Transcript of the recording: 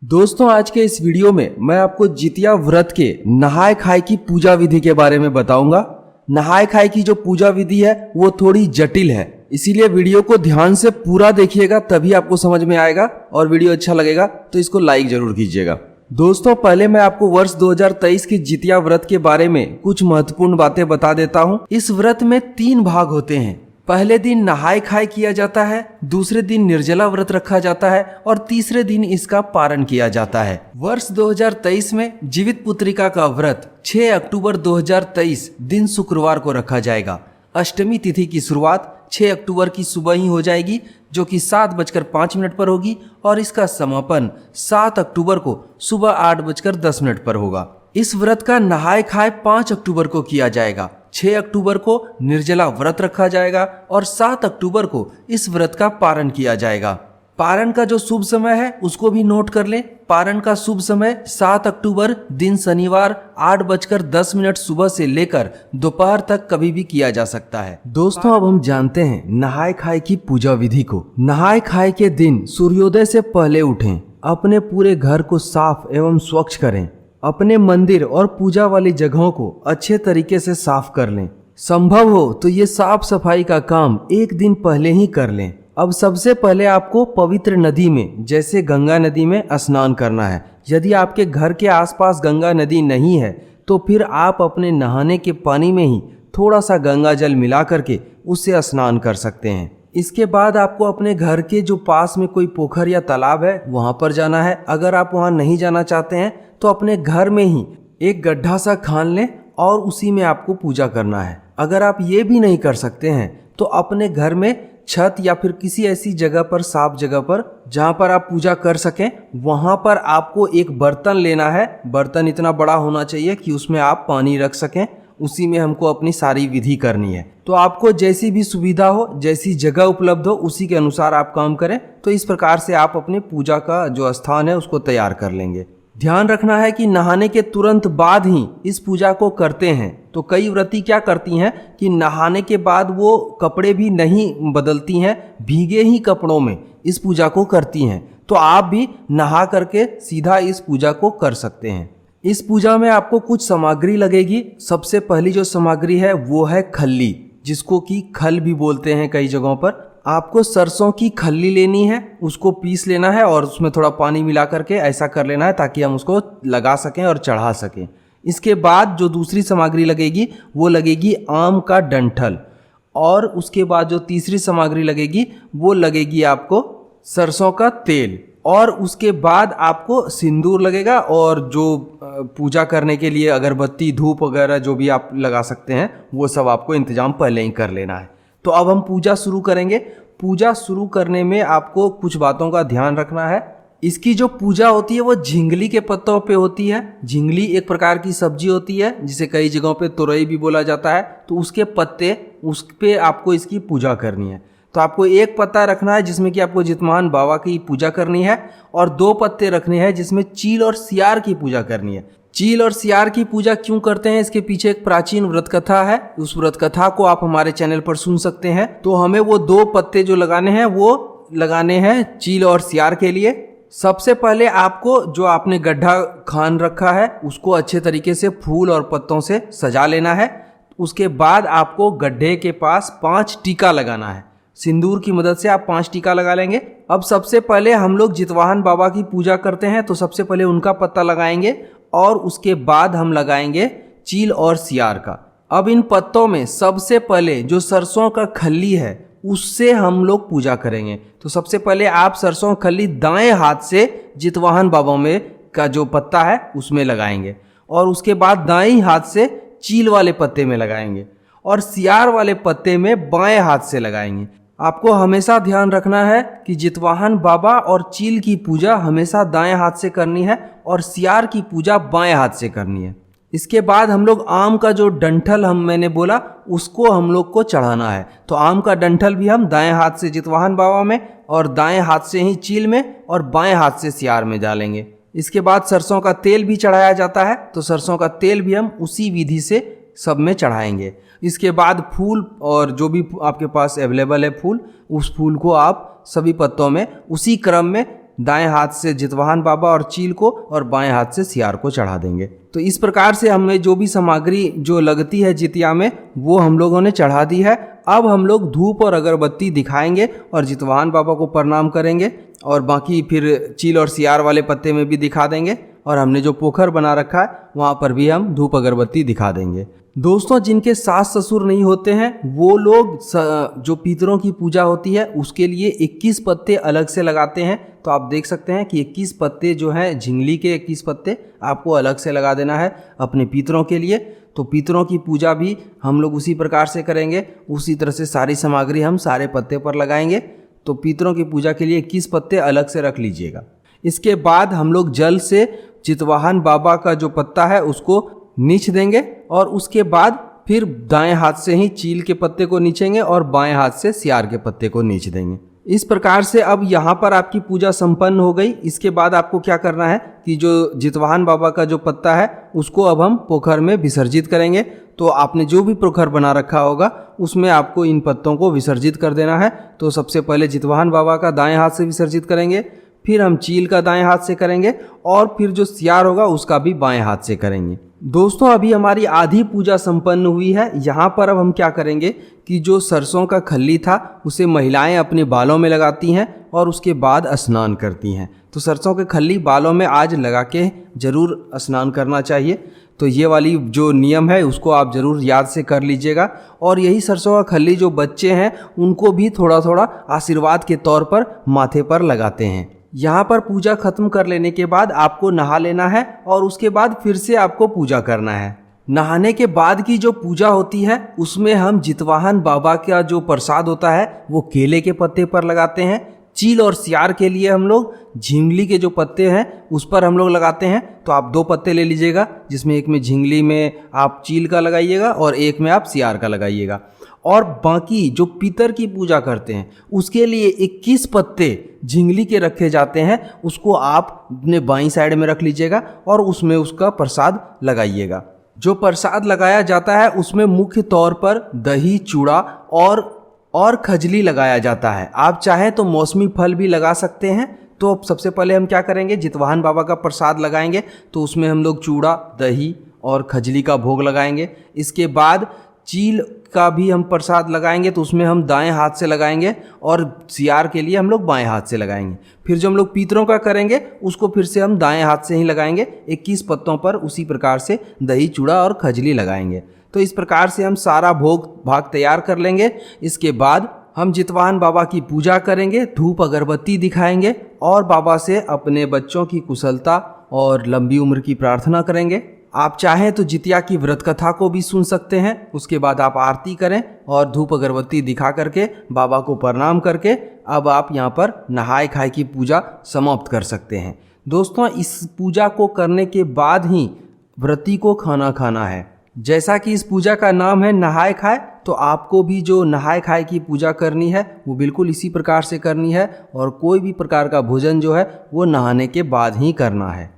दोस्तों, आज के इस वीडियो में मैं आपको जितिया व्रत के नहाय खाए की पूजा विधि के बारे में बताऊंगा। नहाय खाए की जो पूजा विधि है वो थोड़ी जटिल है, इसीलिए वीडियो को ध्यान से पूरा देखिएगा, तभी आपको समझ में आएगा। और वीडियो अच्छा लगेगा तो इसको लाइक जरूर कीजिएगा। दोस्तों, पहले मैं आपको वर्ष 2023 की जितिया व्रत के बारे में कुछ महत्वपूर्ण बातें बता देता हूँ। इस व्रत में 3 भाग होते हैं। पहले दिन नहाय खाए किया जाता है, दूसरे दिन निर्जला व्रत रखा जाता है और तीसरे दिन इसका पारण किया जाता है। वर्ष 2023 में जीवित पुत्रिका का व्रत 6 अक्टूबर 2023 दिन शुक्रवार को रखा जाएगा। अष्टमी तिथि की शुरुआत 6 अक्टूबर की सुबह ही हो जाएगी, जो कि 7:05 पर होगी और इसका समापन 7 अक्टूबर को सुबह 8:10 पर होगा। इस व्रत का नहाय खाए 5 अक्टूबर को किया जाएगा। 6 अक्टूबर को निर्जला व्रत रखा जाएगा और 7 अक्टूबर को इस व्रत का पारण किया जाएगा। पारण का जो शुभ समय है उसको भी नोट कर लें। पारण का शुभ समय 7 अक्टूबर दिन शनिवार 8:10 सुबह से लेकर दोपहर तक कभी भी किया जा सकता है। दोस्तों, अब हम जानते हैं नहाय खाए की पूजा विधि को। नहाय खाए के दिन सूर्योदय से पहले उठें, अपने पूरे घर को साफ एवं स्वच्छ करें, अपने मंदिर और पूजा वाली जगहों को अच्छे तरीके से साफ कर लें। संभव हो तो ये साफ सफाई का काम एक दिन पहले ही कर लें। अब सबसे पहले आपको पवित्र नदी में, जैसे गंगा नदी में स्नान करना है। यदि आपके घर के आसपास गंगा नदी नहीं है तो फिर आप अपने नहाने के पानी में ही थोड़ा सा गंगा जल मिला करके उससे स्नान कर सकते हैं। इसके बाद आपको अपने घर के जो पास में कोई पोखर या तालाब है वहाँ पर जाना है। अगर आप वहाँ नहीं जाना चाहते हैं तो अपने घर में ही एक गड्ढा सा खान लें और उसी में आपको पूजा करना है। अगर आप ये भी नहीं कर सकते हैं तो अपने घर में छत या फिर किसी ऐसी जगह पर, साफ जगह पर जहाँ पर आप पूजा कर सकें, वहाँ पर आपको एक बर्तन लेना है। बर्तन इतना बड़ा होना चाहिए कि उसमें आप पानी रख सकें। उसी में हमको अपनी सारी विधि करनी है। तो आपको जैसी भी सुविधा हो, जैसी जगह उपलब्ध हो, उसी के अनुसार आप काम करें। तो इस प्रकार से आप अपने पूजा का जो स्थान है उसको तैयार कर लेंगे। ध्यान रखना है कि नहाने के तुरंत बाद ही इस पूजा को करते हैं। तो कई व्रती क्या करती हैं कि नहाने के बाद वो कपड़े भी नहीं बदलती हैं, भीगे ही कपड़ों में इस पूजा को करती हैं। तो आप भी नहा करके सीधा इस पूजा को कर सकते हैं। इस पूजा में आपको कुछ सामग्री लगेगी। सबसे पहली जो सामग्री है वो है खल्ली, जिसको कि खल भी बोलते हैं कई जगहों पर। आपको सरसों की खल्ली लेनी है, उसको पीस लेना है और उसमें थोड़ा पानी मिला करके ऐसा कर लेना है ताकि हम उसको लगा सकें और चढ़ा सकें। इसके बाद जो दूसरी सामग्री लगेगी वो लगेगी आम का डंठल, और उसके बाद जो तीसरी सामग्री लगेगी वो लगेगी आपको सरसों का तेल, और उसके बाद आपको सिंदूर लगेगा और जो पूजा करने के लिए अगरबत्ती, धूप वगैरह जो भी आप लगा सकते हैं वो सब आपको इंतजाम पहले ही कर लेना है। तो अब हम पूजा शुरू करेंगे। पूजा शुरू करने में आपको कुछ बातों का ध्यान रखना है। इसकी जो पूजा होती है वो झिंगली के पत्तों पे होती है। झिंगली एक प्रकार की सब्जी होती है जिसे कई जगहों पे तुरई भी बोला जाता है। तो उसके पत्ते, उस पे आपको इसकी पूजा करनी है। तो आपको एक पत्ता रखना है जिसमें कि आपको जितवाहन बाबा की पूजा करनी है, और 2 पत्ते रखने हैं जिसमें चील और सियार की पूजा करनी है। चील और सियार की पूजा क्यों करते हैं, इसके पीछे एक प्राचीन व्रत कथा है। उस व्रत कथा को आप हमारे चैनल पर सुन सकते हैं। तो हमें वो 2 पत्ते जो लगाने हैं वो लगाने हैं चील और सियार के लिए। सबसे पहले आपको जो आपने गड्ढा खान रखा है उसको अच्छे तरीके से फूल और पत्तों से सजा लेना है। उसके बाद आपको गड्ढे के पास 5 टीका लगाना है। सिंदूर की मदद से आप 5 टीका लगा लेंगे। अब सबसे पहले हम लोग जितवाहन बाबा की पूजा करते हैं, तो सबसे पहले उनका पत्ता लगाएंगे और उसके बाद हम लगाएंगे चील और सियार का। अब इन पत्तों में सबसे पहले जो सरसों का खल्ली है उससे हम लोग पूजा करेंगे। तो सबसे पहले आप सरसों खल्ली दाएं हाथ से जितवाहन बाबा में का जो पत्ता है उसमें लगाएंगे, और उसके बाद दाएं हाथ से चील वाले पत्ते में लगाएंगे और सियार वाले पत्ते में बाएं हाथ से लगाएंगे। आपको हमेशा ध्यान रखना है कि जितवाहन बाबा और चील की पूजा हमेशा दाएं हाथ से करनी है और सियार की पूजा बाएं हाथ से करनी है। इसके बाद हम लोग आम का जो डंठल मैंने बोला उसको हम लोग को चढ़ाना है। तो आम का डंठल भी हम दाएं हाथ से जितवाहन बाबा में और दाएं हाथ से ही चील में और बाएं हाथ से सियार में डालेंगे। इसके बाद सरसों का तेल भी चढ़ाया जाता है। तो सरसों का तेल भी हम उसी विधि से सब में चढ़ाएंगे। इसके बाद फूल, और जो भी आपके पास अवेलेबल है फूल, उस फूल को आप सभी पत्तों में उसी क्रम में दाएं हाथ से जितवाहन बाबा और चील को और बाएं हाथ से सियार को चढ़ा देंगे। तो इस प्रकार से हमें जो भी सामग्री जो लगती है जितिया में वो हम लोगों ने चढ़ा दी है। अब हम लोग धूप और अगरबत्ती दिखाएंगे और जितवाहन बाबा को प्रणाम करेंगे और बाकी फिर चील और सियार वाले पत्ते में भी दिखा देंगे और हमने जो पोखर बना रखा है वहाँ पर भी हम धूप अगरबत्ती दिखा देंगे। दोस्तों, जिनके सास ससुर नहीं होते हैं वो लोग जो पितरों की पूजा होती है उसके लिए 21 पत्ते अलग से लगाते हैं। तो आप देख सकते हैं कि 21 पत्ते जो हैं झिंगली के 21 पत्ते आपको अलग से लगा देना है अपने पितरों के लिए। तो पितरों की पूजा भी हम लोग उसी प्रकार से करेंगे, उसी तरह से सारी सामग्री हम सारे पत्ते पर लगाएंगे। तो पितरों की पूजा के लिए 21 पत्ते अलग से रख लीजिएगा। इसके बाद हम लोग जल से चितवाहन बाबा का जो पत्ता है उसको नीच देंगे और उसके बाद फिर दाएं हाथ से ही चील के पत्ते को नीचेंगे और बाएं हाथ से सियार के पत्ते को नीच देंगे। इस प्रकार से अब यहाँ पर आपकी पूजा संपन्न हो गई। इसके बाद आपको क्या करना है कि जो जितवाहन बाबा का जो पत्ता है उसको अब हम पोखर में विसर्जित करेंगे। तो आपने जो भी पोखर बना रखा होगा उसमें आपको इन पत्तों को विसर्जित कर देना है। तो सबसे पहले जितवाहन बाबा का दाएं हाथ से विसर्जित करेंगे, फिर हम चील का दाएं हाथ से करेंगे और फिर जो सियार होगा उसका भी बाएं हाथ से करेंगे। दोस्तों, अभी हमारी आधी पूजा संपन्न हुई है। यहाँ पर अब हम क्या करेंगे कि जो सरसों का खल्ली था उसे महिलाएं अपने बालों में लगाती हैं और उसके बाद स्नान करती हैं। तो सरसों के खल्ली बालों में आज लगा के ज़रूर स्नान करना चाहिए। तो ये वाली जो नियम है उसको आप ज़रूर याद से कर लीजिएगा। और यही सरसों का खल्ली जो बच्चे हैं उनको भी थोड़ा थोड़ा आशीर्वाद के तौर पर माथे पर लगाते हैं। यहाँ पर पूजा खत्म कर लेने के बाद आपको नहा लेना है और उसके बाद फिर से आपको पूजा करना है। नहाने के बाद की जो पूजा होती है उसमें हम जितवाहन बाबा का जो प्रसाद होता है वो केले के पत्ते पर लगाते हैं। चील और सियार के लिए हम लोग झिंगली के जो पत्ते हैं उस पर हम लोग लगाते हैं। तो आप 2 पत्ते ले लीजिएगा, जिसमें एक में झिंगली में आप चील का लगाइएगा और एक में आप सियार का लगाइएगा। और बाकी जो पितर की पूजा करते हैं उसके लिए 21 पत्ते झिंगली के रखे जाते हैं, उसको आप अपने बाईं साइड में रख लीजिएगा और उसमें उसका प्रसाद लगाइएगा। जो प्रसाद लगाया जाता है उसमें मुख्य तौर पर दही, चूड़ा और खजली लगाया जाता है। आप चाहें तो मौसमी फल भी लगा सकते हैं। तो अब सबसे पहले हम क्या करेंगे, जितवाहन बाबा का प्रसाद लगाएंगे तो उसमें हम लोग चूड़ा, दही और खजली का भोग लगाएंगे। इसके बाद चील का भी हम प्रसाद लगाएंगे तो उसमें हम दाएं हाथ से लगाएंगे और सियार के लिए हम लोग बाएं हाथ से लगाएंगे। फिर जो हम लोग पितरों का करेंगे उसको फिर से हम दाएं हाथ से ही लगाएंगे। 21 पत्तों पर उसी प्रकार से दही, चूड़ा और खजली लगाएंगे। तो इस प्रकार से हम सारा भोग भाग तैयार कर लेंगे। इसके बाद हम जितवाहन बाबा की पूजा करेंगे, धूप अगरबत्ती दिखाएंगे और बाबा से अपने बच्चों की कुशलता और लंबी उम्र की प्रार्थना करेंगे। आप चाहें तो जितिया की व्रत कथा को भी सुन सकते हैं। उसके बाद आप आरती करें और धूप अगरबत्ती दिखा करके बाबा को प्रणाम करके अब आप यहाँ पर नहाय खाए की पूजा समाप्त कर सकते हैं। दोस्तों, इस पूजा को करने के बाद ही व्रती को खाना खाना है। जैसा कि इस पूजा का नाम है नहाय खाए, तो आपको भी जो नहाय खाए की पूजा करनी है वो बिल्कुल इसी प्रकार से करनी है और कोई भी प्रकार का भोजन जो है वो नहाने के बाद ही करना है।